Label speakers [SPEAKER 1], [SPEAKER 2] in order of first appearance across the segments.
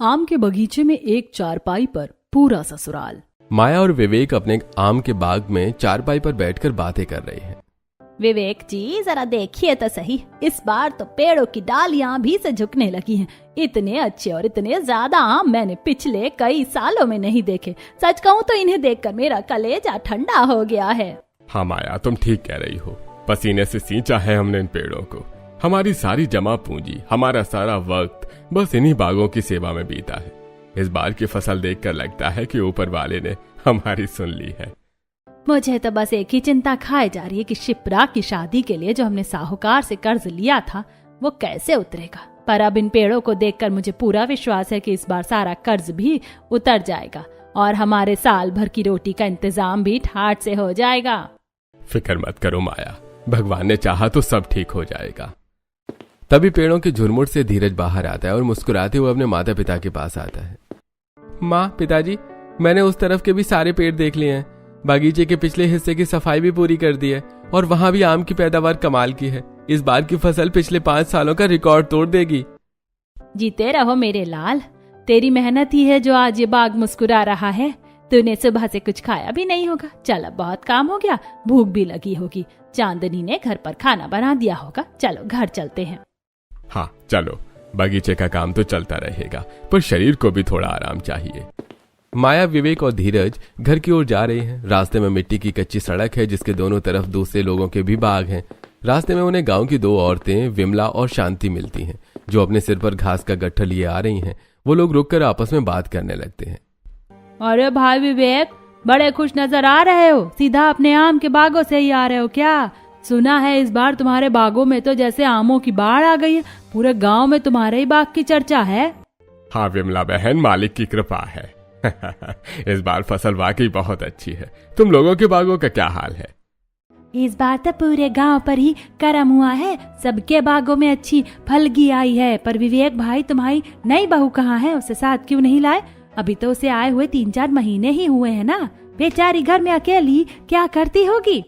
[SPEAKER 1] आम के बगीचे में एक चारपाई पर पूरा ससुराल।
[SPEAKER 2] माया और विवेक अपने आम के बाग में चारपाई पर बैठकर बातें कर रहे हैं।
[SPEAKER 3] विवेक जी जरा देखिए तो सही, इस बार तो पेड़ों की डालियां भी से झुकने लगी हैं। इतने अच्छे और इतने ज्यादा आम मैंने पिछले कई सालों में नहीं देखे। सच कहूँ तो इन्हें देखकर मेरा कलेजा ठंडा हो गया है।
[SPEAKER 4] हाँ माया, तुम ठीक कह रही हो। पसीने से सींचा है हमने इन पेड़ों को। हमारी सारी जमा पूंजी, हमारा सारा वक्त बस इन्हीं बागों की सेवा में बीता है। इस बार की फसल देखकर लगता है कि ऊपर वाले ने हमारी सुन ली है।
[SPEAKER 3] मुझे तो बस एक ही चिंता खाए जा रही है कि शिप्रा की शादी के लिए जो हमने साहूकार से कर्ज लिया था वो कैसे उतरेगा। पर अब इन पेड़ों को देखकर मुझे पूरा विश्वास है कि इस बार सारा कर्ज भी उतर जाएगा और हमारे साल भर की रोटी का इंतजाम भी ठाट से हो जाएगा।
[SPEAKER 4] फिक्र मत करो माया, भगवान ने चाहा तो सब ठीक हो जाएगा।
[SPEAKER 2] तभी पेड़ों के झुरमुट से धीरज बाहर आता है और मुस्कुराते हुए अपने माता पिता के पास आता है। माँ, पिताजी, मैंने उस तरफ के भी सारे पेड़ देख लिए हैं। बागीचे के पिछले हिस्से की सफाई भी पूरी कर दी है और वहाँ भी आम की पैदावार कमाल की है। इस बार की फसल पिछले 5 सालों का रिकॉर्ड तोड़ देगी।
[SPEAKER 3] जीते रहो मेरे लाल, तेरी मेहनत ही है जो आज ये बाग मुस्कुरा रहा है। तूने सुबह से कुछ खाया भी नहीं होगा। चल अब बहुत काम हो गया, भूख भी लगी होगी। चांदनी ने घर पर खाना बना दिया होगा। चलो घर चलते हैं।
[SPEAKER 4] हाँ चलो, बगीचे का काम तो चलता रहेगा पर शरीर को भी थोड़ा आराम चाहिए।
[SPEAKER 2] माया, विवेक और धीरज घर की ओर जा रहे हैं। रास्ते में मिट्टी की कच्ची सड़क है जिसके दोनों तरफ दूसरे लोगों के भी बाग हैं। रास्ते में उन्हें गांव की 2 औरतें विमला और शांति मिलती हैं जो अपने सिर पर घास का गट्ठा लिए आ रही हैं। वो लोग रुककर आपस में बात करने लगते हैं।
[SPEAKER 3] अरे भाई विवेक, बड़े खुश नजर आ रहे हो। सीधा अपने आम के बागों से ही आ रहे हो क्या? सुना है इस बार तुम्हारे बागों में तो जैसे आमों की बाढ़ आ गई है। पूरे गांव में तुम्हारे ही बाग की चर्चा है।
[SPEAKER 4] हाँ विमला बहन, मालिक की कृपा है। इस बार फसल वाकई बहुत अच्छी है। तुम लोगों के बागों का क्या हाल है?
[SPEAKER 3] इस बार तो पूरे गांव पर ही करम हुआ है। सबके बागों में अच्छी फलगी आई है। पर विवेक भाई, तुम्हारी नई बहू कहाँ है? उसे साथ क्यों नहीं लाए? अभी तो उसे आए हुए 3-4 महीने ही हुए हैं ना। बेचारी घर में अकेली क्या करती होगी?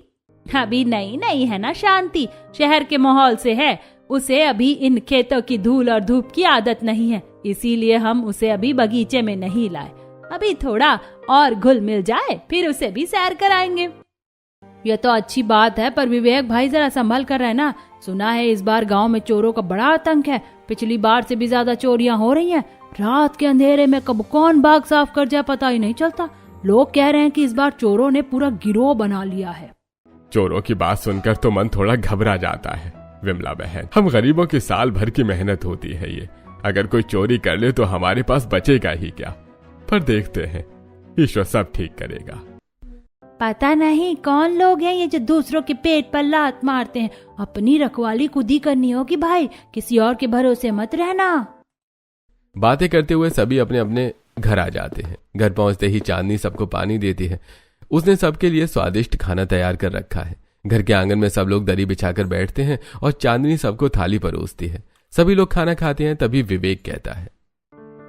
[SPEAKER 3] अभी नई है ना शांति, शहर के माहौल से है। उसे अभी इन खेतों की धूल और धूप की आदत नहीं है, इसीलिए हम उसे अभी बगीचे में नहीं लाए। अभी थोड़ा और घुल मिल जाए फिर उसे भी सैर कराएंगे। यह तो अच्छी बात है, पर विवेक भाई जरा संभल कर रहना। सुना है इस बार गांव में चोरों का बड़ा आतंक है। पिछली बार से भी ज्यादा चोरियां हो रही हैं। रात के अंधेरे में कब कौन बाग साफ कर जाए पता ही नहीं चलता। लोग कह रहे हैं कि इस बार चोरों ने पूरा गिरोह बना लिया है।
[SPEAKER 4] चोरों की बात सुनकर तो मन थोड़ा घबरा जाता है विमला बहन। हम गरीबों की साल भर की मेहनत होती है ये। अगर कोई चोरी कर ले तो हमारे पास बचेगा ही क्या? पर देखते हैं, ईश्वर सब ठीक करेगा।
[SPEAKER 3] पता नहीं कौन लोग हैं ये जो दूसरों के पेट पर लात मारते हैं। अपनी रखवाली खुद ही करनी होगी भाई, किसी और के भरोसे मत रहना।
[SPEAKER 2] बातें करते हुए सभी अपने अपने घर आ जाते हैं। घर पहुंचते ही चांदनी सबको पानी देती है। उसने सबके लिए स्वादिष्ट खाना तैयार कर रखा है। घर के आंगन में सब लोग दरी बिछाकर बैठते हैं और चांदनी सबको थाली परोसती है। सभी लोग खाना खाते हैं। तभी विवेक कहता है,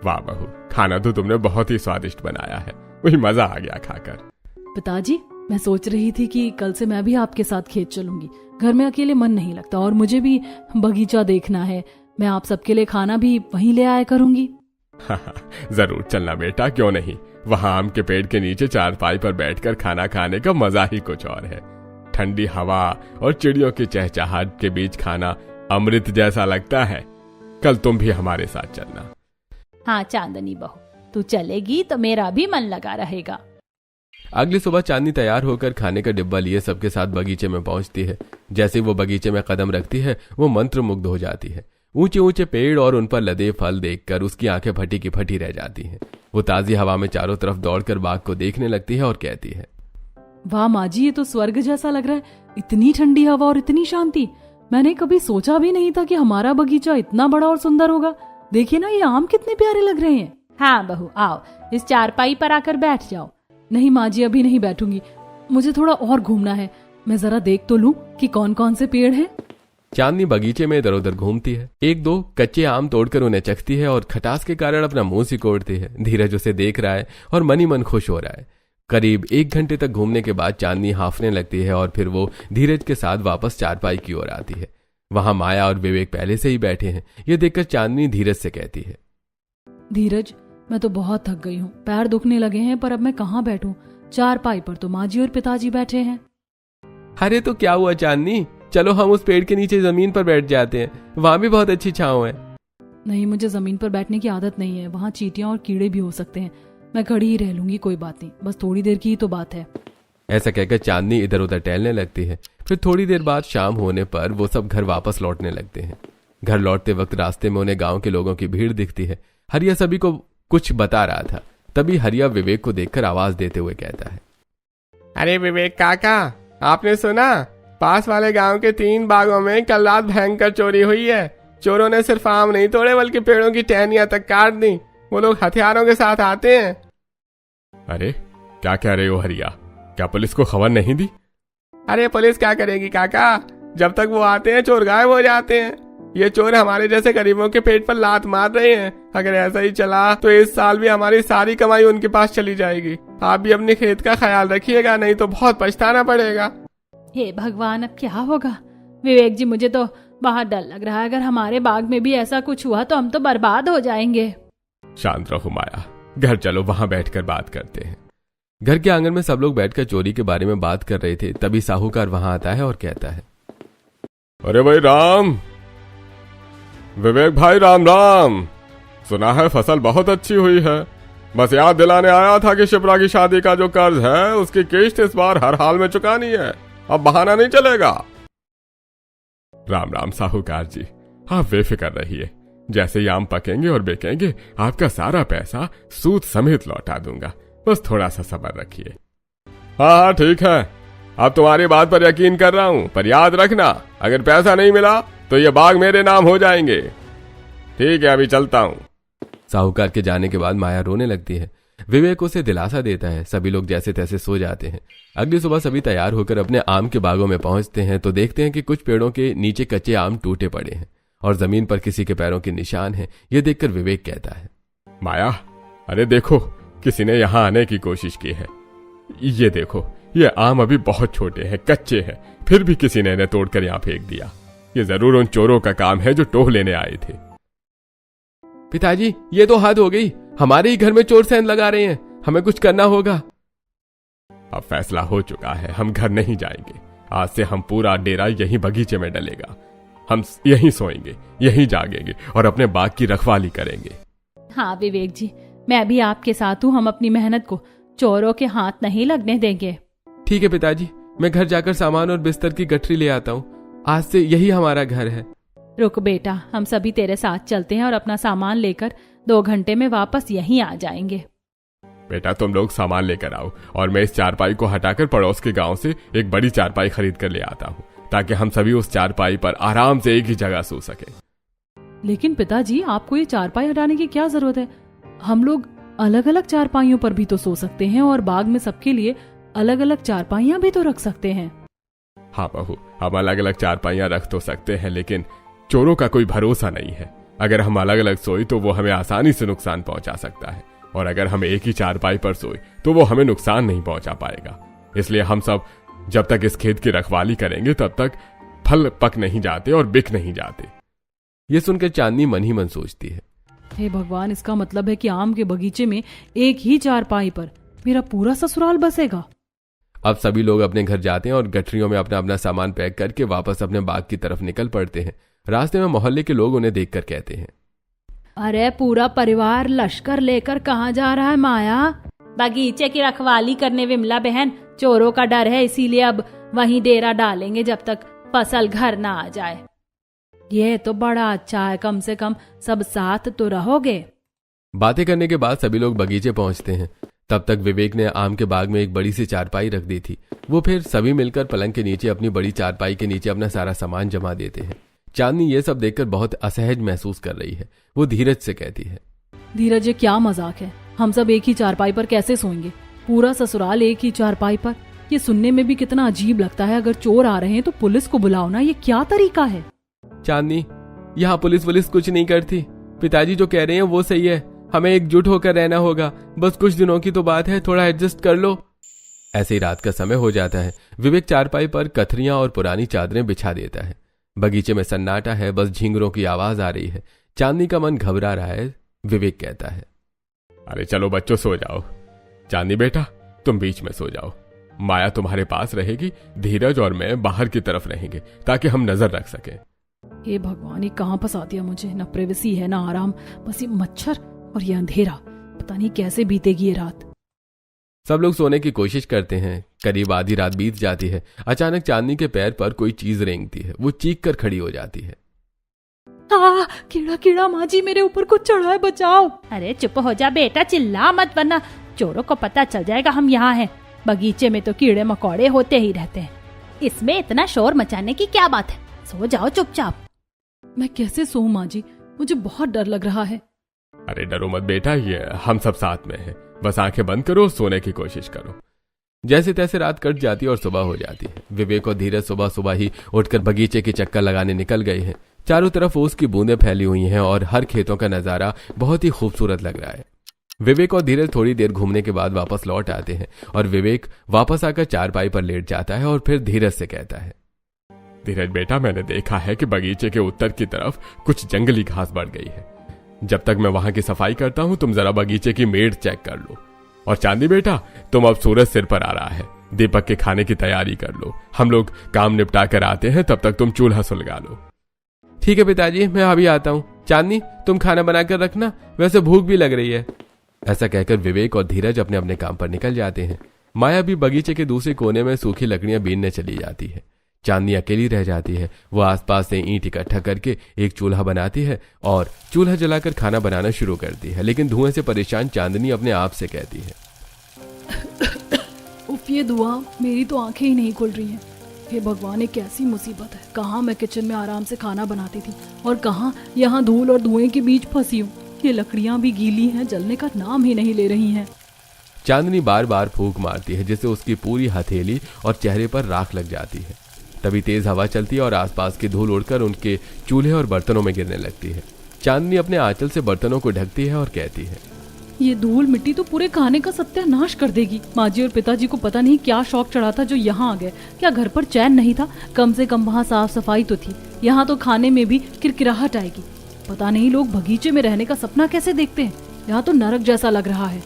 [SPEAKER 4] वाह बहू, खाना तो तुमने बहुत ही स्वादिष्ट बनाया है। वही मजा आ गया खाकर।
[SPEAKER 1] पिताजी, मैं सोच रही थी कि कल से मैं भी आपके साथ खेत चलूंगी। घर में अकेले मन नहीं लगता और मुझे भी बगीचा देखना है। मैं आप सबके लिए खाना भी वहीं ले आया करूंगी।
[SPEAKER 4] जरूर चलना बेटा, क्यों नहीं। वहाँ आम के पेड़ के नीचे चारपाई पर बैठकर खाना खाने का मजा ही कुछ और है। ठंडी हवा और चिड़ियों की चहचहाहट के बीच खाना अमृत जैसा लगता है। कल तुम भी हमारे साथ चलना।
[SPEAKER 3] हाँ चांदनी बहू, तू चलेगी तो मेरा भी मन लगा रहेगा।
[SPEAKER 2] अगली सुबह चांदनी तैयार होकर खाने का डिब्बा लिए सबके साथ बगीचे में पहुंचती है। जैसे वो बगीचे में कदम रखती है वो मंत्रमुग्ध हो जाती है। ऊंचे ऊंचे पेड़ और उन पर लदे फल देखकर उसकी आंखें फटी की फटी रह जाती हैं। वो ताजी हवा में चारों तरफ दौड़कर बाग को देखने लगती है और कहती है,
[SPEAKER 1] वाह माँ जी, ये तो स्वर्ग जैसा लग रहा है। इतनी ठंडी हवा और इतनी शांति। मैंने कभी सोचा भी नहीं था कि हमारा बगीचा इतना बड़ा और सुंदर होगा। देखिए ना, ये आम कितने प्यारे लग रहे हैं।
[SPEAKER 3] हाँ बहू, आओ इस चारपाई पर आकर बैठ जाओ।
[SPEAKER 1] नहीं माँ जी, अभी नहीं बैठूंगी। मुझे थोड़ा और घूमना है। मैं जरा देख तो लूं कि कौन कौन से पेड़ हैं।
[SPEAKER 2] चांदनी बगीचे में इधर उधर घूमती है। 1-2 कच्चे आम तोड़कर उन्हें चखती है और खटास के कारण अपना मुंह सिकोड़ती है। धीरज उसे देख रहा है और मन ही मन खुश हो रहा है। करीब 1 घंटे तक घूमने के बाद चांदनी हांफने लगती है और फिर वो धीरज के साथ वापस चारपाई की ओर आती है। वहां माया और विवेक पहले से ही बैठे हैं। ये देखकर चांदनी धीरज से कहती है,
[SPEAKER 1] धीरज, मैं तो बहुत थक गई हूँ, पैर दुखने लगे हैं, पर अब मैं कहाँ बैठूं? चारपाई पर तो माँ जी और पिताजी बैठे हैं।
[SPEAKER 2] अरे तो क्या हुआ चांदनी, चलो हम उस पेड़ के नीचे जमीन पर बैठ जाते हैं, वहां भी बहुत अच्छी छांव है।
[SPEAKER 1] नहीं, मुझे जमीन पर बैठने की आदत नहीं है, वहाँ चींटियां और कीड़े भी हो सकते हैं। मैं खड़ी ही रह लूंगी, कोई बात नहीं, बस थोड़ी देर की ही तो बात है।
[SPEAKER 2] ऐसा कहकर चांदनी इधर उधर टहलने लगती है। फिर थोड़ी देर बाद शाम होने पर वो सब घर वापस लौटने लगते हैं। घर लौटते वक्त रास्ते में उन्हें गांव के लोगों की भीड़ दिखती है। हरिया सभी को कुछ बता रहा था। तभी हरिया विवेक को देखकर आवाज देते हुए कहता है,
[SPEAKER 4] अरे विवेक काका, आपने सुना? पास वाले गांव के 3 बागों में कल रात भयंकर चोरी हुई है। चोरों ने सिर्फ आम नहीं तोड़े बल्कि पेड़ों की टहनियां तक काट दी। वो लोग हथियारों के साथ आते हैं। अरे क्या कह रहे हो हरिया, क्या पुलिस को खबर नहीं दी? अरे पुलिस क्या करेगी काका, जब तक वो आते हैं चोर गायब हो जाते हैं। ये चोर हमारे जैसे गरीबों के पेट पर लात मार रहे हैं। अगर ऐसा ही चला तो इस साल भी हमारी सारी कमाई उनके पास चली जाएगी। आप भी अपने खेत का ख्याल रखिएगा, नहीं तो बहुत पछताना पड़ेगा।
[SPEAKER 3] हे भगवान, अब क्या होगा? विवेक जी, मुझे तो बहुत डर लग रहा है। अगर हमारे बाग में भी ऐसा कुछ हुआ तो हम तो बर्बाद हो जाएंगे।
[SPEAKER 4] शांत रहो माया, घर चलो, वहां बैठकर बात करते हैं।
[SPEAKER 2] घर के आंगन में सब लोग बैठकर चोरी के बारे में बात कर रहे थे। तभी साहूकार वहां आता है और कहता है,
[SPEAKER 4] अरे भाई राम, विवेक भाई, राम राम। सुना है फसल बहुत अच्छी हुई है। बस याद दिलाने आया था कि शिप्रा की शादी का जो कर्ज है उसकी किश्त इस बार हर हाल में चुकानी है। अब बहाना नहीं चलेगा। राम राम साहूकार जी, आप बेफिक्र रहिए। जैसे ही आम पकेंगे और बेचेंगे आपका सारा पैसा सूद समेत लौटा दूंगा। बस थोड़ा सा सब्र रखिए। हाँ ठीक है, अब तुम्हारी बात पर यकीन कर रहा हूं, पर याद रखना अगर पैसा नहीं मिला तो ये बाग मेरे नाम हो जाएंगे। ठीक है, अभी चलता हूं।
[SPEAKER 2] साहूकार के जाने के बाद माया रोने लगती है। विवेक उसे दिलासा देता है। सभी लोग जैसे तैसे सो जाते हैं। अगली सुबह सभी तैयार होकर अपने आम के बागों में पहुंचते हैं तो देखते हैं कि कुछ पेड़ों के नीचे कच्चे आम टूटे पड़े हैं और जमीन पर किसी के पैरों के निशान हैं। यह देखकर विवेक कहता है,
[SPEAKER 4] माया, अरे देखो, किसी ने यहाँ आने की कोशिश की है। ये देखो, ये आम अभी बहुत छोटे हैं, कच्चे हैं, फिर भी किसी ने इन्हें तोड़कर यहाँ फेंक दिया। ये जरूर उन चोरों का काम है जो टोह लेने आए थे।
[SPEAKER 2] पिताजी, ये तो हद हो गई। हमारे ही घर में चोर सेंध लगा रहे हैं, हमें कुछ करना होगा।
[SPEAKER 4] अब फैसला हो चुका है, हम घर नहीं जाएंगे। आज से हम पूरा डेरा यहीं बगीचे में डलेगा। हम यहीं सोएंगे, यहीं जागेंगे और अपने बाग की रखवाली करेंगे।
[SPEAKER 3] हाँ विवेक जी, मैं भी आपके साथ हूँ। हम अपनी मेहनत को चोरों के हाथ नहीं लगने देंगे।
[SPEAKER 2] ठीक है पिताजी, मैं घर जाकर सामान और बिस्तर की गठरी ले आता हूँ। आज से यही हमारा घर है।
[SPEAKER 3] रुक बेटा, हम सभी तेरे साथ चलते हैं और अपना सामान लेकर 2 घंटे में वापस यहीं आ जाएंगे।
[SPEAKER 4] बेटा तुम लोग सामान लेकर आओ और मैं इस चारपाई को हटाकर पड़ोस के गांव से एक बड़ी चारपाई खरीद कर ले आता हूँ, ताकि हम सभी उस चारपाई पर आराम से एक ही जगह सो सके।
[SPEAKER 1] लेकिन पिताजी, आपको ये चारपाई हटाने की क्या जरूरत है? हम लोग अलग अलग चारपाइयों पर भी तो सो सकते हैं और बाग में सबके लिए अलग अलग चारपाइयां भी तो रख सकते हैं।
[SPEAKER 4] हाँ बहू, हम अलग अलग चारपाइयां रख तो सकते हैं, लेकिन चोरों का कोई भरोसा नहीं है। अगर हम अलग अलग सोए तो वो हमें आसानी से नुकसान पहुंचा सकता है, और अगर हम एक ही चारपाई पर सोए तो वो हमें नुकसान नहीं पहुंचा पाएगा। इसलिए हम सब जब तक इस खेत की रखवाली करेंगे तब तक फल पक नहीं जाते और बिक नहीं जाते।
[SPEAKER 2] ये सुनकर चांदनी मन ही मन सोचती है,
[SPEAKER 1] हे भगवान, इसका मतलब है कि आम के बगीचे में एक ही चारपाई पर मेरा पूरा ससुराल बसेगा।
[SPEAKER 2] अब सभी लोग अपने घर जाते हैं और गठरियों में अपना अपना सामान पैक करके वापस अपने बाग की तरफ निकल पड़ते हैं। रास्ते में मोहल्ले के लोग उन्हें देखकर कहते हैं,
[SPEAKER 3] अरे पूरा परिवार लश्कर लेकर कहाँ जा रहा है माया? बगीचे की रखवाली करने विमला बहन। चोरों का डर है, इसीलिए अब वहीं डेरा डालेंगे जब तक फसल घर ना आ जाए। ये तो बड़ा अच्छा है, कम से कम सब साथ तो रहोगे।
[SPEAKER 2] बातें करने के बाद सभी लोग बगीचे पहुंचते हैं। तब तक विवेक ने आम के बाग में एक बड़ी सी चारपाई रख दी थी। वो फिर सभी मिलकर पलंग के नीचे अपनी बड़ी चारपाई के नीचे अपना सारा सामान जमा देते हैं। चांदनी ये सब देखकर बहुत असहज महसूस कर रही है। वो धीरज से कहती है,
[SPEAKER 1] धीरज, ये क्या मजाक है? हम सब एक ही चारपाई पर कैसे सोएंगे? पूरा ससुराल एक ही चारपाई पर? ये सुनने में भी कितना अजीब लगता है। अगर चोर आ रहे हैं तो पुलिस को बुलाओ ना, ये क्या तरीका है?
[SPEAKER 2] चांदनी, यहाँ पुलिस कुछ नहीं करती। पिताजी जो कह रहे हैं वो सही है। हमें एकजुट होकर रहना होगा। बस कुछ दिनों की तो बात है, थोड़ा एडजस्ट कर लो। ऐसे ही रात का समय हो जाता है। विवेक चारपाई पर कथरियां और पुरानी चादरें बिछा देता है। बगीचे में सन्नाटा है, बस झिंगरों की आवाज आ रही है। चांदनी का मन घबरा रहा है। विवेक कहता है।
[SPEAKER 4] अरे चलो बच्चों सो जाओ। चांदनी बेटा तुम बीच में सो जाओ, माया तुम्हारे पास रहेगी, धीरज और मैं बाहर की तरफ रहेंगे ताकि हम नजर रख सकें।
[SPEAKER 1] हे भगवान, ये कहाँ फंसा दिया मुझे, ना प्राइवेसी है ना आराम, बस ये मच्छर और ये अंधेरा। पता नहीं कैसे बीतेगी ये रात।
[SPEAKER 2] सब लोग सोने की कोशिश करते हैं। करीब आधी रात बीत जाती है। अचानक चांदनी के पैर पर कोई चीज रेंगती है। वो चीख कर खड़ी हो जाती है।
[SPEAKER 1] कीड़ा कीड़ा, माँ जी मेरे ऊपर कुछ चढ़ा है, बचाओ।
[SPEAKER 3] अरे चुप हो जा बेटा, चिल्ला मत वरना चोरों को पता चल जाएगा हम यहाँ हैं। बगीचे में तो कीड़े मकोड़े होते ही रहते हैं, इसमें इतना शोर मचाने की क्या बात है। सो जाओ चुपचाप।
[SPEAKER 1] मैं कैसे सोऊं माँ जी, मुझे बहुत डर लग रहा है।
[SPEAKER 4] अरे डरो मत बेटा, ये हम सब साथ में हैं। बस आंखें बंद करो, सोने की कोशिश करो।
[SPEAKER 2] जैसे तैसे रात कट जाती है और सुबह हो जाती है। विवेक और धीरज सुबह सुबह ही उठकर बगीचे के चक्कर लगाने निकल गए हैं। चारों तरफ ओस की बूंदें फैली हुई हैं और हर खेतों का नजारा बहुत ही खूबसूरत लग रहा है। विवेक और धीरज थोड़ी देर घूमने के बाद वापस लौट आते हैं और विवेक वापस आकर चारपाई पर लेट जाता है और फिर धीरज से कहता है।
[SPEAKER 4] धीरज बेटा, मैंने देखा है कि बगीचे के उत्तर की तरफ कुछ जंगली घास बढ़ गई है। जब तक मैं वहां की सफाई करता हूं तुम जरा बगीचे की मेड़ चेक कर लो। और चांदी बेटा, तुम अब सूरज सिर पर आ रहा है, दीपक के खाने की तैयारी कर लो। हम लोग काम निपटा कर आते हैं, तब तक तुम चूल्हा सुलगा लो।
[SPEAKER 2] ठीक है पिताजी, मैं अभी आता हूँ। चांदनी तुम खाना बनाकर रखना, वैसे भूख भी लग रही है। ऐसा कहकर विवेक और धीरज अपने अपने काम पर निकल जाते हैं। माया भी बगीचे के दूसरे कोने में सूखी लकड़ियां बीनने चली जाती है। चांदनी अकेली रह जाती है। वो आसपास से ईंट इकट्ठा करके एक चूल्हा बनाती है और चूल्हा जलाकर खाना बनाना शुरू करती है। लेकिन धुएं से परेशान चांदनी अपने आप से कहती है,
[SPEAKER 1] उफ, ये धुआं, मेरी तो आंखें ही नहीं खुल रही हैं। हे भगवान, ये कैसी मुसीबत है। कहाँ मैं किचन में आराम से खाना बनाती थी और कहाँ यहाँ धूल और धुएं के बीच फंसी हूँ। ये लकड़ियां भी गीली हैं, जलने का नाम ही नहीं ले रही हैं।
[SPEAKER 2] चांदनी बार बार फूंक मारती है जिससे उसकी पूरी हथेली और चेहरे पर राख लग जाती है। तभी तेज हवा चलती है और आसपास की धूल उड़कर उनके चूल्हे और बर्तनों में गिरने लगती है। चांदनी अपने आंचल से बर्तनों को ढकती है और कहती है,
[SPEAKER 1] ये धूल मिट्टी तो पूरे खाने का सत्यानाश कर देगी। माँ जी और पिताजी को पता नहीं क्या शौक चढ़ा था जो यहाँ आ गए। क्या घर पर चैन नहीं था? कम से कम वहाँ साफ सफाई तो थी। यहाँ तो खाने में भी किरकिराहट आएगी। पता नहीं लोग बगीचे में रहने का सपना कैसे देखते हैं। यहाँ तो नरक जैसा लग रहा है।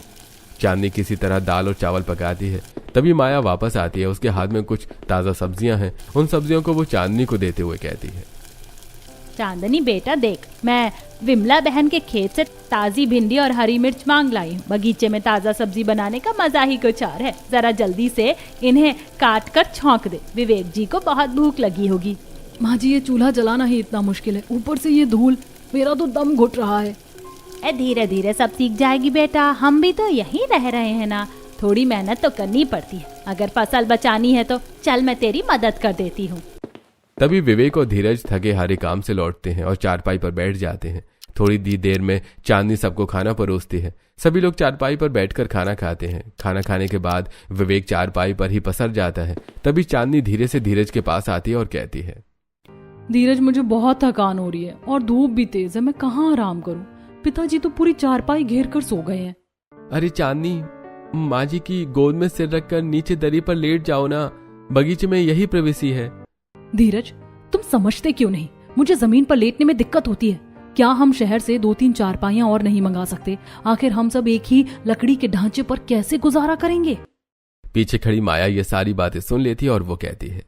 [SPEAKER 2] चांदनी किसी तरह दाल और चावल पकाती है। तभी माया वापस आती है। उसके हाथ में कुछ ताज़ा सब्जियां हैं। उन सब्जियों को वो चांदनी को देते हुए कहती है,
[SPEAKER 3] चांदनी बेटा देख, मैं विमला बहन के खेत से ताजी भिंडी और हरी मिर्च मांग लाई हूँ। बगीचे में ताज़ा सब्जी बनाने का मजा ही कुछ और है। जरा जल्दी से इन्हें काट कर छौंक दे, विवेक जी को बहुत भूख लगी होगी।
[SPEAKER 1] माँ जी, ये चूल्हा जलाना ही इतना मुश्किल है, ऊपर से ये धूल, मेरा तो दम घुट रहा है।
[SPEAKER 3] धीरे धीरे सब सीख जाएगी बेटा, हम भी तो यहीं रह रहे हैं ना। थोड़ी मेहनत तो करनी पड़ती है। अगर फसल बचानी है तो चल मैं तेरी मदद कर देती हूँ।
[SPEAKER 2] तभी विवेक और धीरज थके हारे काम से लौटते हैं और चारपाई पर बैठ जाते हैं। थोड़ी देर में चांदनी सबको खाना परोसती है। सभी लोग चारपाई पर बैठकर खाना खाते हैं। खाना खाने के बाद विवेक चारपाई पर ही पसर जाता है। तभी चांदनी धीरे से धीरज के पास आती है और कहती है,
[SPEAKER 1] धीरज, मुझे बहुत थकान हो रही है और धूप भी तेज है, मैं कहाँ आराम करूँ? पिताजी तो पूरी चारपाई घेर कर सो गए हैं।
[SPEAKER 2] अरे चांदनी, माँ जी की गोद में सिर रखकर नीचे दरी पर लेट जाओ ना, बगीचे में यही प्राइवेसी है।
[SPEAKER 1] धीरज, तुम समझते क्यों नहीं? मुझे जमीन पर लेटने में दिक्कत होती है। क्या हम शहर से 2-3 चारपाइयां और नहीं मंगा सकते? आखिर हम सब एक ही लकड़ी के ढांचे पर कैसे गुजारा करेंगे?
[SPEAKER 2] पीछे खड़ी माया ये सारी बातें सुन लेती है और वो कहती है,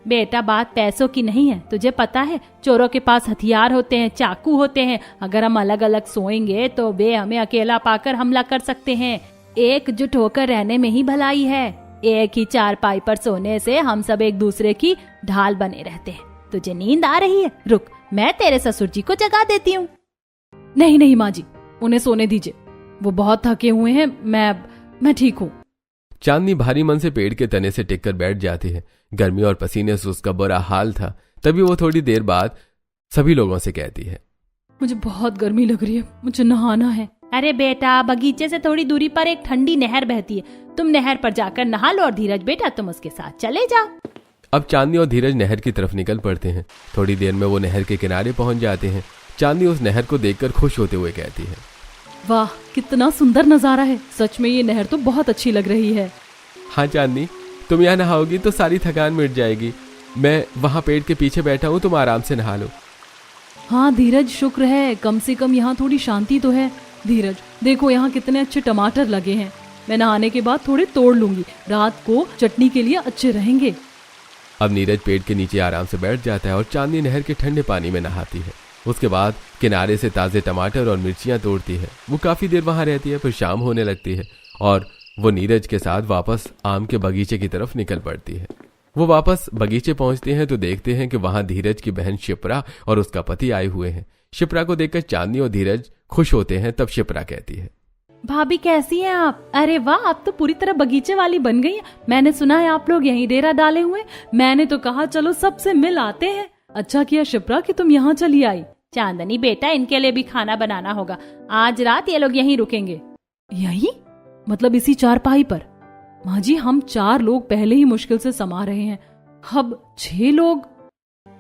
[SPEAKER 3] बेटा बात पैसों की नहीं है, तुझे पता है चोरों के पास हथियार होते हैं, चाकू होते हैं। अगर हम अलग अलग सोएंगे तो वे हमें अकेला पाकर हमला कर सकते हैं। एकजुट होकर रहने में ही भलाई है। एक ही चारपाई पर सोने से हम सब एक दूसरे की ढाल बने रहते हैं। तुझे नींद आ रही है? रुक, मैं तेरे ससुर जी को जगा देती हूँ।
[SPEAKER 1] नहीं नहीं माँ जी, उन्हें सोने दीजिए, वो बहुत थके हुए हैं। मैं ठीक हूँ।
[SPEAKER 2] चांदनी भारी मन से पेड़ के तने से टिककर बैठ जाती है। गर्मी और पसीने से उसका बुरा हाल था। तभी वो थोड़ी देर बाद सभी लोगों से कहती है,
[SPEAKER 1] मुझे बहुत गर्मी लग रही है, मुझे नहाना है।
[SPEAKER 3] अरे बेटा, बगीचे से थोड़ी दूरी पर एक ठंडी नहर बहती है, तुम नहर पर जाकर नहा लो। और धीरज बेटा, तुम उसके साथ चले जाओ।
[SPEAKER 2] अब चांदनी और धीरज नहर की तरफ निकल पड़ते हैं। थोड़ी देर में वो नहर के किनारे पहुंच जाते हैं। चांदनी उस नहर को देखकर खुश होते हुए कहती है,
[SPEAKER 1] वाह, कितना सुंदर नजारा है। सच में ये नहर तो बहुत अच्छी लग रही है।
[SPEAKER 2] हाँ चांदनी, तुम यहाँ नहाओगी तो सारी थकान मिट जाएगी। मैं वहाँ पेड़ के पीछे बैठा हूँ, तुम आराम से नहा लो।
[SPEAKER 1] हाँ धीरज, शुक्र है, कम से कम यहाँ थोड़ी शांति तो है। धीरज देखो यहाँ कितने अच्छे टमाटर लगे हैं, मैं नहाने के बाद थोड़े तोड़ लूंगी, रात को चटनी के लिए अच्छे रहेंगे।
[SPEAKER 2] अब नीरज पेड़ के नीचे आराम से बैठ जाता है और चांदनी नहर के ठंडे पानी में नहाती है। उसके बाद किनारे से ताजे टमाटर और मिर्चियां तोड़ती है। वो काफी देर वहां रहती है, फिर शाम होने लगती है और वो नीरज के साथ वापस आम के बगीचे की तरफ निकल पड़ती है। वो वापस बगीचे पहुंचते हैं तो देखते हैं कि वहां धीरज की बहन शिप्रा और उसका पति आए हुए हैं। शिप्रा को देखकर चांदनी और धीरज खुश होते हैं। तब शिप्रा कहती है,
[SPEAKER 3] भाभी कैसी हैं आप? अरे वाह, आप तो पूरी तरह बगीचे वाली बन गई हैं। मैंने सुना है आप लोग यहीं डेरा डाले हुए। मैंने तो कहा चलो सबसे मिल आते हैं।
[SPEAKER 1] अच्छा किया शिप्रा कि तुम यहाँ चली आई।
[SPEAKER 3] चांदनी बेटा, इनके लिए भी खाना बनाना होगा। आज रात ये लोग यहीं रुकेंगे।
[SPEAKER 1] यही मतलब इसी चारपाई पर? माँ जी, हम 4 लोग पहले ही मुश्किल से समा रहे हैं, अब 6 लोग।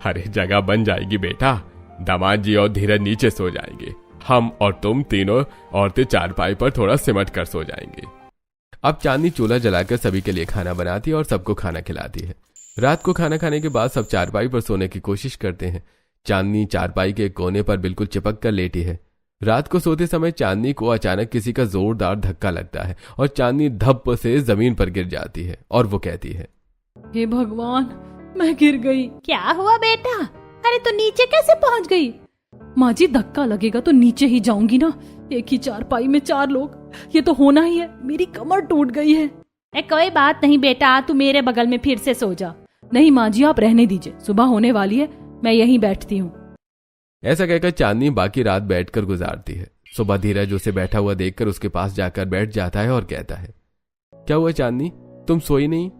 [SPEAKER 4] अरे जगह बन जाएगी बेटा, दामाद जी और धीरज नीचे सो जाएंगे, हम और तुम तीनों औरतें चारपाई पर थोड़ा सिमट कर सो जाएंगे।
[SPEAKER 2] अब चांदनी चूल्हा जलाकर सभी के लिए खाना बनाती है और सबको खाना खिलाती है। रात को खाना खाने के बाद सब चारपाई पर सोने की कोशिश करते हैं। चांदनी चारपाई के कोने पर बिल्कुल चिपक कर लेटी है। रात को सोते समय चांदनी को अचानक किसी का जोरदार धक्का लगता है और चांदनी धप से जमीन पर गिर जाती है और वो कहती है,
[SPEAKER 1] हे भगवान, मैं गिर गई।
[SPEAKER 3] क्या हुआ बेटा? अरे तो नीचे कैसे पहुंच गई?
[SPEAKER 1] माँ जी, धक्का लगेगा तो नीचे ही जाऊंगी ना, एक ही चारपाई में 4 लोग, ये तो होना ही है। मेरी कमर टूट गई है।
[SPEAKER 3] कोई बात नहीं बेटा, तू मेरे बगल में फिर से सो जा।
[SPEAKER 1] नहीं माँ जी, आप रहने दीजिए, सुबह होने वाली है, मैं यहीं बैठती हूँ।
[SPEAKER 2] ऐसा कहकर चांदनी बाकी रात बैठकर गुजारती है। सुबह धीरज उसे बैठा हुआ देखकर उसके पास जाकर बैठ जाता है और कहता है, क्या हुआ चांदनी, तुम सोई नहीं?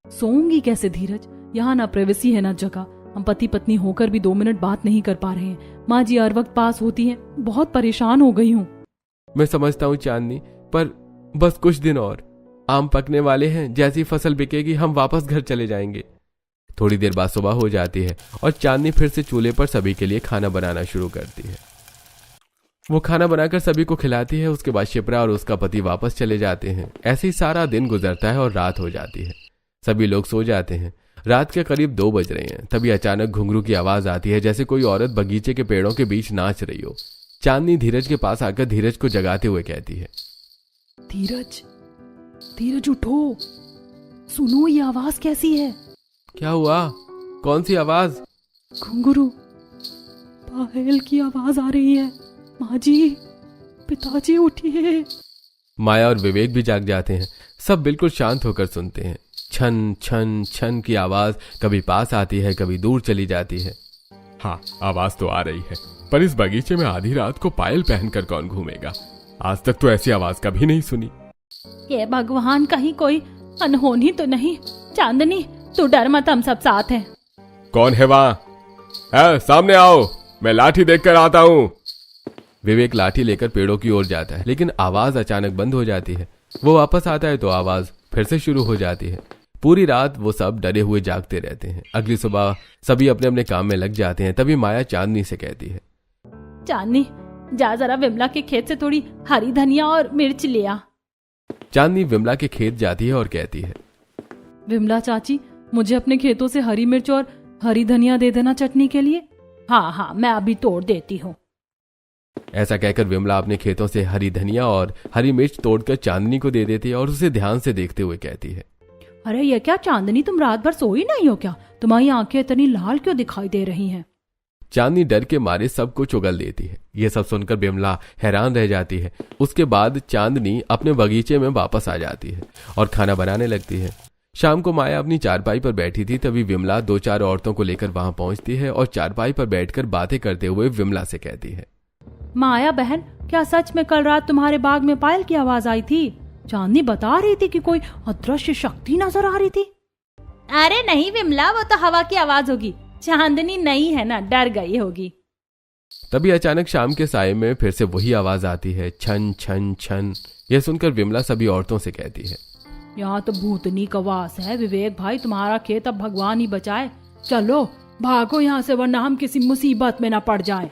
[SPEAKER 1] सोऊंगी कैसे धीरज, यहाँ ना प्राइवेसी है ना जगह। हम पति पत्नी होकर भी 2 मिनट बात नहीं कर पा रहे हैं। माँ जी हर वक्त पास होती हैं, बहुत परेशान हो गई हूँ।
[SPEAKER 2] मैं समझता हूँ चांदनी, पर बस कुछ दिन और, आम पकने वाले हैं, जैसी फसल बिकेगी हम वापस घर चले जाएंगे। थोड़ी देर बाद सुबह हो जाती है और चांदनी फिर से चूल्हे पर सभी के लिए खाना बनाना शुरू करती है। वो खाना बनाकर सभी को खिलाती है। उसके बाद शिप्रा और उसका पति वापस चले जाते हैं। ऐसे ही सारा दिन गुजरता है और रात हो जाती है। सभी लोग सो जाते हैं। रात के करीब 2 बज रहे हैं। तभी अचानक घुंघरू की आवाज आती है, जैसे कोई औरत बगीचे के पेड़ों के बीच नाच रही हो। चांदनी धीरज के पास आकर धीरज को जगाते हुए कहती है,
[SPEAKER 1] धीरज, धीरज उठो, सुनो ये आवाज कैसी है?
[SPEAKER 2] क्या हुआ, कौन सी आवाज?
[SPEAKER 1] घुंघरू, पायल की आवाज आ रही है। माँ जी, पिताजी उठिए।
[SPEAKER 2] माया और विवेक भी जाग जाते हैं। सब बिल्कुल शांत होकर सुनते हैं। छन छन छन की आवाज कभी पास आती है, कभी दूर चली जाती है।
[SPEAKER 4] हाँ, आवाज तो आ रही है, पर इस बगीचे में आधी रात को पायल पहनकर कौन घूमेगा? आज तक तो ऐसी आवाज कभी नहीं सुनी।
[SPEAKER 3] ये भगवान, कहीं कोई अनहोनी तो नहीं? चांदनी तू डर मत, हम सब साथ हैं।
[SPEAKER 4] कौन है वहाँ? सामने आओ, मैं लाठी देखकर आता हूँ।
[SPEAKER 2] विवेक लाठी लेकर पेड़ों की ओर जाता है, लेकिन आवाज अचानक बंद हो जाती है। वो वापस आता है तो आवाज फिर से शुरू हो जाती है। पूरी रात वो सब डरे हुए जागते रहते हैं। अगली सुबह सभी अपने अपने काम में लग जाते हैं। तभी माया चांदनी से कहती है,
[SPEAKER 3] चांदनी जा जरा विमला के खेत से थोड़ी हरी धनिया और मिर्च ले आ।
[SPEAKER 2] चांदनी विमला के खेत जाती है और कहती है,
[SPEAKER 1] विमला चाची, मुझे अपने खेतों से हरी मिर्च और हरी धनिया दे देना चटनी के लिए।
[SPEAKER 3] हाँ हाँ, मैं अभी तोड़ देती हूँ।
[SPEAKER 2] ऐसा कहकर विमला अपने खेतों से हरी धनिया और हरी मिर्च तोड़कर चांदनी को दे देती है और उसे ध्यान से देखते हुए कहती है,
[SPEAKER 3] अरे ये क्या चांदनी, तुम रात भर सोई नहीं हो क्या? तुम्हारी आंखें इतनी लाल क्यों दिखाई दे रही हैं?
[SPEAKER 2] चांदनी डर के मारे सब कुछ उगल देती है। ये सब सुनकर विमला हैरान रह जाती है। उसके बाद चांदनी अपने बगीचे में वापस आ जाती है और खाना बनाने लगती है। शाम को माया अपनी चारपाई पर बैठी थी। तभी विमला 2-4 औरतों को लेकर वहां पहुंचती है और चारपाई पर बैठकर बातें करते हुए विमला से कहती है,
[SPEAKER 3] माया बहन, क्या सच में कल रात तुम्हारे बाग में पायल की आवाज आई थी? चांदनी बता रही थी कि कोई अदृश्य शक्ति नजर आ रही थी। अरे नहीं विमला, वो तो हवा की आवाज होगी। चांदनी नहीं है ना, डर गई होगी।
[SPEAKER 2] तभी अचानक शाम के साये में फिर से वही आवाज आती है, छन छन छन। यह सुनकर विमला सभी औरतों से कहती है,
[SPEAKER 3] यहाँ तो भूतनी का वास है। विवेक भाई, तुम्हारा खेत अब भगवान ही बचाए। चलो भागो यहाँ से, वरना हम किसी मुसीबत में ना पड़ जाए।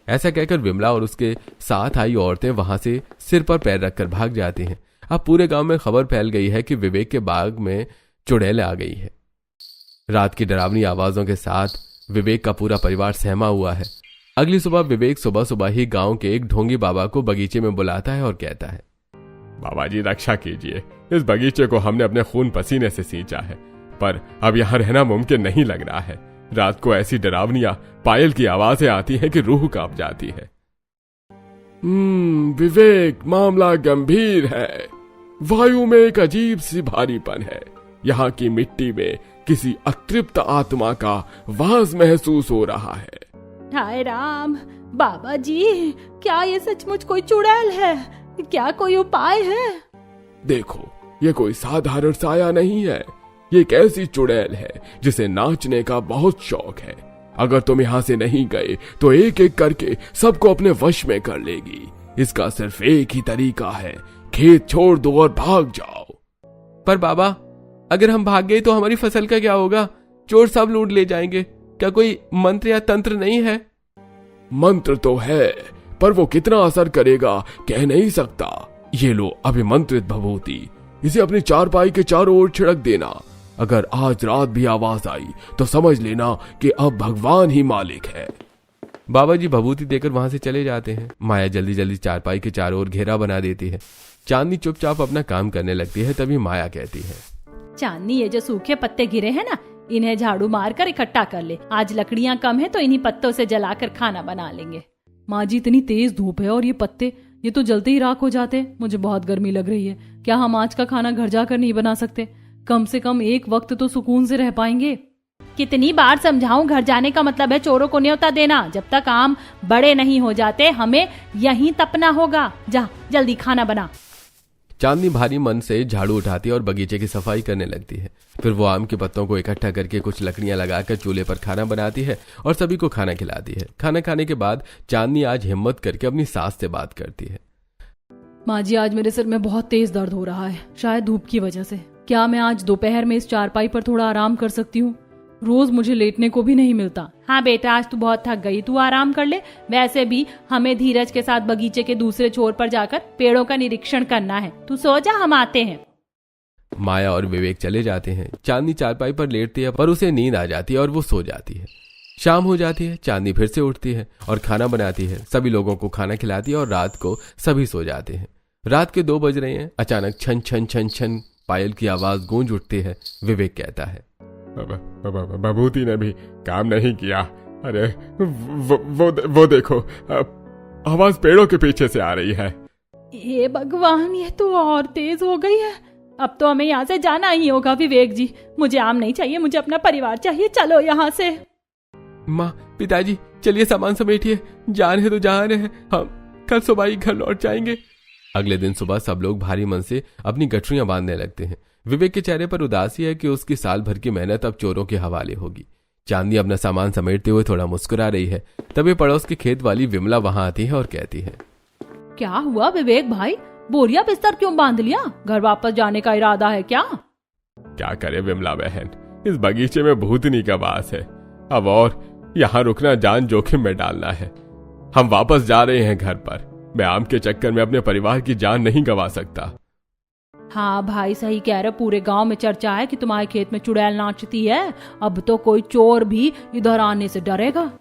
[SPEAKER 2] ऐसा कहकर विमला और उसके साथ आई औरतें वहां से सिर पर पैर रखकर भाग जाती हैं। अब पूरे गांव में खबर फैल गई है कि विवेक के बाग में चुड़ैल आ गई है। रात की डरावनी आवाजों के साथ विवेक का पूरा परिवार सहमा हुआ है। अगली सुबह विवेक सुबह सुबह ही गांव के एक ढोंगी बाबा को बगीचे में बुलाता है और कहता है,
[SPEAKER 4] बाबा जी रक्षा कीजिए, इस बगीचे को हमने अपने खून पसीने से सींचा है, पर अब यहाँ रहना मुमकिन नहीं लग रहा है। रात को ऐसी डरावनियां पायल की आवाजें आती हैं कि रूह कांप जाती है। विवेक, मामला गंभीर है। वायु में एक अजीब सी भारीपन है। यहाँ की मिट्टी में किसी अतृप्त आत्मा का वास महसूस हो रहा है।
[SPEAKER 3] हाय राम, बाबा जी, क्या ये सचमुच कोई चुड़ैल है? क्या कोई उपाय है?
[SPEAKER 4] देखो, ये कोई साधारण साया नहीं है। ये एक ऐसी चुड़ैल है जिसे नाचने का बहुत शौक है। अगर तुम यहाँ से नहीं गए तो एक एक करके सबको अपने वश में कर लेगी। इसका सिर्फ एक ही तरीका है, खेत छोड़ दो और भाग जाओ।
[SPEAKER 2] पर बाबा, अगर हम भाग गए तो हमारी फसल का क्या होगा? चोर सब लूट ले जाएंगे। क्या कोई मंत्र या तंत्र नहीं है?
[SPEAKER 4] मंत्र तो है, पर वो कितना असर करेगा कह नहीं सकता। ये लो अभिमंत्रित भभूति, इसे अपनी चारपाई के चारों ओर छिड़क देना। अगर आज रात भी आवाज आई तो समझ लेना कि अब भगवान ही मालिक है।
[SPEAKER 2] बाबा जी भभूति देकर वहां से चले जाते हैं। माया जल्दी जल्दी चारपाई के चारों ओर घेरा बना देती है। चांदनी चुपचाप अपना काम करने लगती है। तभी माया कहती है,
[SPEAKER 3] चांदनी, ये जो सूखे पत्ते गिरे हैं ना, इन्हें झाड़ू मारकर इकट्ठा कर ले। आज लकड़ियां कम है तो इन्हीं पत्तों से जलाकर खाना बना लेंगे।
[SPEAKER 1] माँ जी, इतनी तेज धूप है और ये पत्ते, ये तो जलते ही राख हो जाते। मुझे बहुत गर्मी लग रही है। क्या हम आज का खाना घर जाकर नहीं बना सकते? कम से कम एक वक्त तो सुकून से रह पाएंगे।
[SPEAKER 3] कितनी बार समझाऊं, घर जाने का मतलब है चोरों को न्योता देना। जब तक आम बड़े नहीं हो जाते हमें यहीं तपना होगा। जा जल्दी खाना बना।
[SPEAKER 2] चांदनी भारी मन से झाड़ू उठाती है और बगीचे की सफाई करने लगती है। फिर वो आम के पत्तों को इकट्ठा करके कुछ लकड़ियां लगाकर चूल्हे पर खाना बनाती है और सभी को खाना खिलाती है। खाना खाने के बाद चांदनी आज हिम्मत करके अपनी सास से बात करती है।
[SPEAKER 1] माँ जी, आज मेरे सिर में बहुत तेज दर्द हो रहा है, शायद धूप की वजह से। क्या मैं आज दोपहर में इस चारपाई पर थोड़ा आराम कर सकती हूँ? रोज मुझे लेटने को भी नहीं मिलता।
[SPEAKER 3] हाँ बेटा, आज तू बहुत थक गई, तू आराम कर ले। वैसे भी हमें धीरज के साथ बगीचे के दूसरे छोर पर जाकर पेड़ों का निरीक्षण करना है। तू सो जा, हम आते हैं।
[SPEAKER 2] माया और विवेक चले जाते हैं। चांदनी चारपाई पर लेटती है पर उसे नींद आ जाती है और वो सो जाती है। शाम हो जाती है। चांदनी फिर से उठती है और खाना बनाती है। सभी लोगों को खाना खिलाती है और रात को सभी सो जाते हैं। रात के 2 बज रहे हैं। अचानक छन छन छन छन पायल की आवाज गूंज उठती है। विवेक कहता है,
[SPEAKER 4] भभूति ने भी काम नहीं किया। अरे वो देखो, आवाज पेड़ों के पीछे से आ रही है।
[SPEAKER 3] हे भगवान, ये तो और तेज हो गई है। अब तो हमें यहाँ से जाना ही होगा। विवेक जी, मुझे आम नहीं चाहिए, मुझे अपना परिवार चाहिए। चलो यहाँ से।
[SPEAKER 2] माँ, पिताजी, चलिए सामान समेटिए, जा रहे तो जा रहे हैं। हम कल सुबह ही घर लौट जाएंगे। अगले दिन सुबह सब लोग भारी मन से अपनी गठरियां बांधने लगते हैं। विवेक के चेहरे पर उदासी है कि उसकी साल भर की मेहनत अब चोरों के हवाले होगी। चांदनी अपना सामान समेटते हुए थोड़ा मुस्कुरा रही है। तभी पड़ोस के खेत वाली विमला वहां आती है और कहती है,
[SPEAKER 3] क्या हुआ विवेक भाई, बोरिया बिस्तर क्यों बांध लिया? घर वापस जाने का इरादा है क्या?
[SPEAKER 4] क्या करे विमला बहन, इस बगीचे में भूतनी का वास है। अब और यहाँ रुकना जान जोखिम में डालना है। हम वापस जा रहे हैं घर पर। मैं आम के चक्कर में अपने परिवार की जान नहीं गंवा सकता।
[SPEAKER 3] हाँ भाई, सही कह रहे। पूरे गांव में चर्चा है कि तुम्हारे खेत में चुड़ैल नाचती है। अब तो कोई चोर भी इधर आने से डरेगा।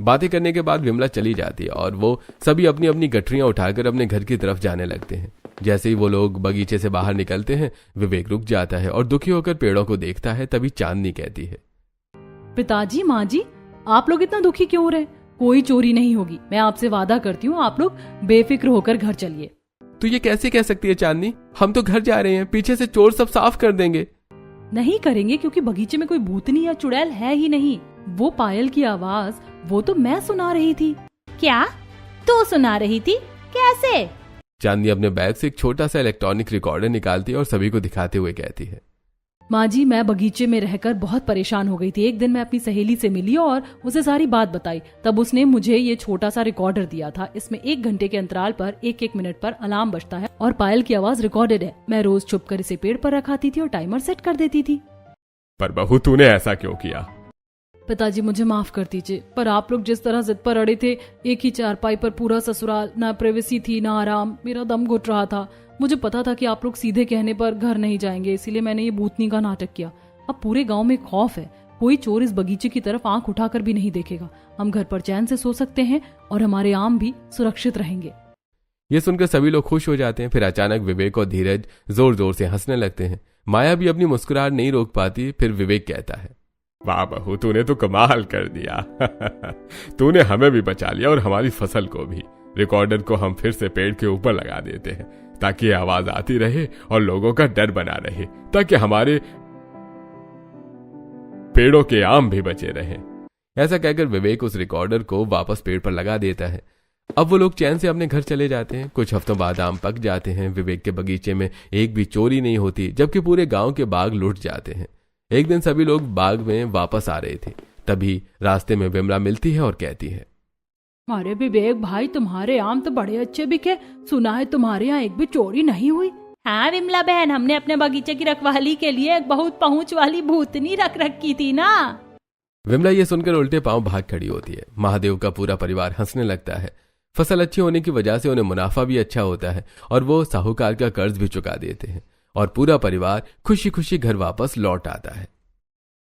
[SPEAKER 2] बातें करने के बाद विमला चली जाती है और वो सभी अपनी अपनी गठरियां उठाकर अपने घर की तरफ जाने लगते हैं। जैसे ही वो लोग बगीचे से बाहर निकलते हैं, विवेक रुक जाता है और दुखी होकर पेड़ों को देखता है। तभी चांदनी कहती है,
[SPEAKER 1] पिताजी, माँ जी, आप लोग इतना दुखी क्यों हो रहे? कोई चोरी नहीं होगी। मैं आपसे वादा करती हूँ, आप लोग बेफिक्र होकर घर चलिए।
[SPEAKER 2] तो ये कैसे कह सकती है चांदनी? हम तो घर जा रहे हैं, पीछे से चोर सब साफ कर देंगे।
[SPEAKER 1] नहीं करेंगे, क्योंकि बगीचे में कोई भूतनी या चुड़ैल है ही नहीं। वो पायल की आवाज, वो तो मैं सुना रही थी।
[SPEAKER 3] क्या तू सुना रही थी? कैसे?
[SPEAKER 2] चांदनी अपने बैग से एक छोटा सा इलेक्ट्रॉनिक रिकॉर्डर निकालती है और सभी को दिखाते हुए कहती है,
[SPEAKER 1] माँ जी, मैं बगीचे में रहकर बहुत परेशान हो गई थी। एक दिन मैं अपनी सहेली से मिली और उसे सारी बात बताई। तब उसने मुझे ये छोटा सा रिकॉर्डर दिया था। इसमें 1 घंटे के अंतराल पर 1-1 मिनट पर अलार्म बजता है और पायल की आवाज रिकॉर्डेड है। मैं रोज छुपकर इसे पेड़ पर रखाती थी और टाइमर सेट कर देती थी।
[SPEAKER 4] पर बहू, तूने ऐसा क्यों किया?
[SPEAKER 1] पिताजी, मुझे माफ कर दीजिए, पर आप लोग जिस तरह जिद पर अड़े थे, एक ही चारपाई पर पूरा ससुराल, ना प्राइवेसी थी ना आराम, मेरा दम घुट रहा था। मुझे पता था कि आप लोग सीधे कहने पर घर नहीं जाएंगे, इसीलिए मैंने ये भूतनी का नाटक किया। अब पूरे गांव में खौफ है। कोई चोर इस बगीचे की तरफ आंख उठाकर भी नहीं देखेगा। हम घर पर चैन से सो सकते हैं और हमारे आम भी सुरक्षित रहेंगे।
[SPEAKER 2] ये सुनकर सभी लोग खुश हो जाते हैं। फिर अचानक विवेक और धीरज जोर जोर से हंसने लगते हैं। माया भी अपनी मुस्कुराहट नहीं रोक पाती। फिर विवेक कहता है,
[SPEAKER 4] वाह बहू, तूने तो कमाल कर दिया। तूने हमें भी बचा लिया और हमारी फसल को भी। रिकॉर्डर को हम फिर से पेड़ के ऊपर लगा देते हैं ताकि आवाज आती रहे और लोगों का डर बना रहे, ताकि हमारे पेड़ों के आम भी बचे रहें।
[SPEAKER 2] ऐसा कहकर विवेक उस रिकॉर्डर को वापस पेड़ पर लगा देता है। अब वो लोग चैन से अपने घर चले जाते हैं। कुछ हफ्तों बाद आम पक जाते हैं। विवेक के बगीचे में एक भी चोरी नहीं होती, जबकि पूरे गांव के बाग लूट जाते हैं। एक दिन सभी लोग बाग में वापस आ रहे थे। तभी रास्ते में विमला मिलती है और कहती है,
[SPEAKER 1] अरे विवेक भाई, तुम्हारे आम तो बड़े अच्छे बिके। सुना है तुम्हारे यहाँ एक भी चोरी नहीं हुई।
[SPEAKER 3] हाँ विमला बहन, हमने अपने बगीचे की रखवाली के लिए एक बहुत पहुंच वाली भूतनी रख रखी थी ना।
[SPEAKER 2] विमला ये सुनकर उल्टे पांव भाग खड़ी होती है। महादेव का पूरा परिवार हंसने लगता है। फसल अच्छी होने की वजह से उन्हें मुनाफा भी अच्छा होता है और वो साहूकार का कर्ज भी चुका देते हैं और पूरा परिवार खुशी खुशी घर वापस लौट आता है।